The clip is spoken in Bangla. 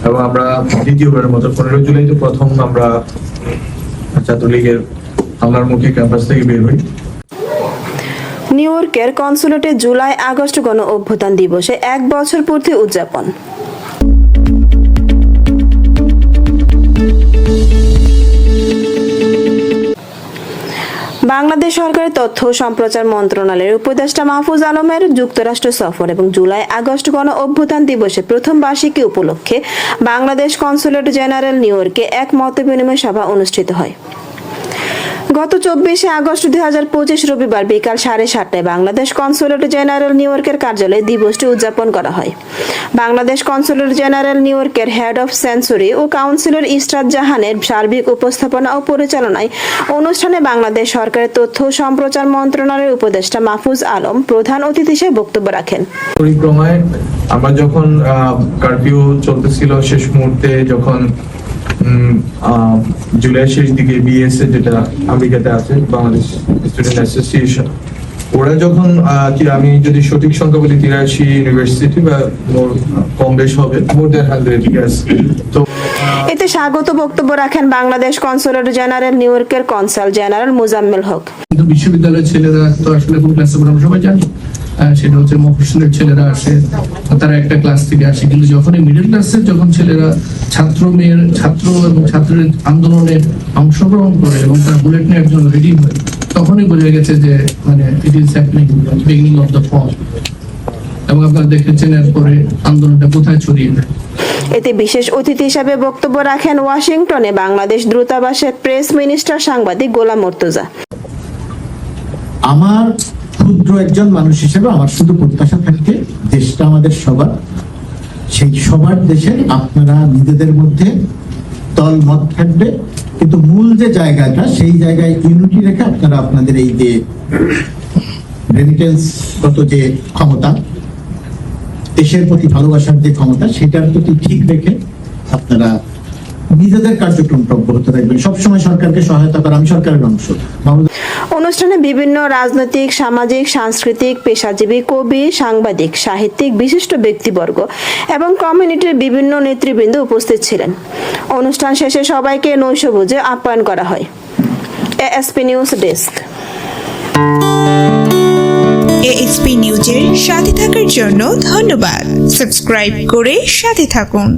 এবং আমরা দ্বিতীয়বারের মতো 15 জুলাই তো প্রথম আমরা ছাত্রলীগের হামলার মুখে ক্যাম্পাস থেকে বের হই। নিউ ইয়র্কের কনসুলেটে জুলাই আগস্ট গণ অভ্যুত্থান দিবসে 1 বছর পূর্তি উদযাপন। বাংলাদেশ সরকারের তথ্য ও সম্প্রচার মন্ত্রণালয়ের উপদেষ্টা মাহফুজ আলমের যুক্তরাষ্ট্র সফর এবং জুলাই আগস্ট গণ অভ্যুত্থান দিবসে প্রথম বার্ষিকী উপলক্ষে বাংলাদেশ কনসুলেট জেনারেল নিউ ইয়র্কে এক মতবিনিময় সভা অনুষ্ঠিত হয়। গত 24 আগস্ট 2025 রবিবার বিকাল 7:30টায় বাংলাদেশ কনসুলেট জেনারেল নিউ ইয়র্কের কার্যালয়ে দিবসটি উদযাপন করা হয়। বাংলাদেশ কনসুলেট জেনারেল নিউ ইয়র্কের হেড অফ সেন্সরি ও কাউন্সিলর ইশরাত জাহানের সার্বিক উপস্থাপনা ও পরিচালনায় অনুষ্ঠানে বাংলাদেশ সরকারের তথ্য ও সম্প্রচার মন্ত্রণালয়ের উপদেষ্টা মাহফুজ আলম প্রধান অতিথি হিসেবে বক্তব্য রাখেন। পরিক্রমায় আমরা যখন কারফিউ চলতেছিল শেষ মুহূর্তে যখন জুলাই শেষ দিকে বিএসএ যেটা আমেরিকাতে আছে বাংলাদেশ স্টুডেন্ট অ্যাসোসিয়েশন, ওরা যখন আমি যদি সঠিক সংখ্যা বলি 83 ইউনিভার্সিটি বা কম বেশ হবে মোর দ্যান 100 তো এতে স্বাগত বক্তব্য রাখেন বাংলাদেশ কনসুলেট জেনারেল নিউ ইয়র্কের কনসাল জেনারেল মুজাম্মেল হক। কিন্তু বিশ্ববিদ্যালয়ের ছেলেরা তো আসলে কোন ক্লাসে পড়ে আমরা সবাই জানি, সেটা হচ্ছে মফস্বলের ছেলেরা আসে, তারা একটা ক্লাস থেকে আসে। কিন্তু যখন মিডল ক্লাসের যখন ছেলেরা ছাত্র এবং ছাত্রের আন্দোলনে অংশগ্রহণ করে এবং তার বুলেট নেওয়ার জন্য রেডি হয়, তখনই বোঝা গেছে যে মানে it is happening beginning of the fall. এবং আপনারা দেখেছেন এরপরে আন্দোলনটা কোথায় ছড়িয়ে যায়। এতে বিশেষ অতিথি হিসেবে বক্তব্য রাখেন ওয়াশিংটনে বাংলাদেশ দূতাবাসের প্রেস মিনিস্টার সাংবাদিক গোলাম মুর্তজা। আমার ক্ষুদ্র একজন মানুষ হিসেবে আমার শুধু প্রত্যাশা থাকবে, দেশটা আমাদের সবার, সেই সবার দেশে আপনারা নিজেদের মধ্যে দলমত থাকবে, কিন্তু মূল যে জায়গাটা সেই জায়গায় ইউনিটি রেখে আপনারা আপনাদের এই যে রেমিটেন্সগত যে ক্ষমতা, দেশের প্রতি ভালোবাসার যে ক্ষমতা, সেটার প্রতি ঠিক রেখে আপনারা নিজেদের কার্যক্রম অব্যাহত রাখবেন। সবসময় সরকারকে সহায়তা করা, আমি সরকারের অংশ। অনুষ্ঠানে বিভিন্ন রাজনৈতিক, সামাজিক, সাংস্কৃতিক, পেশাজীবী, কবি, সাংবাদিক, সাহিত্যিক, বিশিষ্ট ব্যক্তিবর্গ এবং কমিউনিটির বিভিন্ন নেতৃবৃন্দ উপস্থিত ছিলেন। অনুষ্ঠান শেষে সবাইকে নৈশভোজে আপ্যায়ন করা হয়। ASP news desk. এএসপি নিউজের সাথে থাকার জন্য ধন্যবাদ। সাবস্ক্রাইব করে সাথে থাকুন।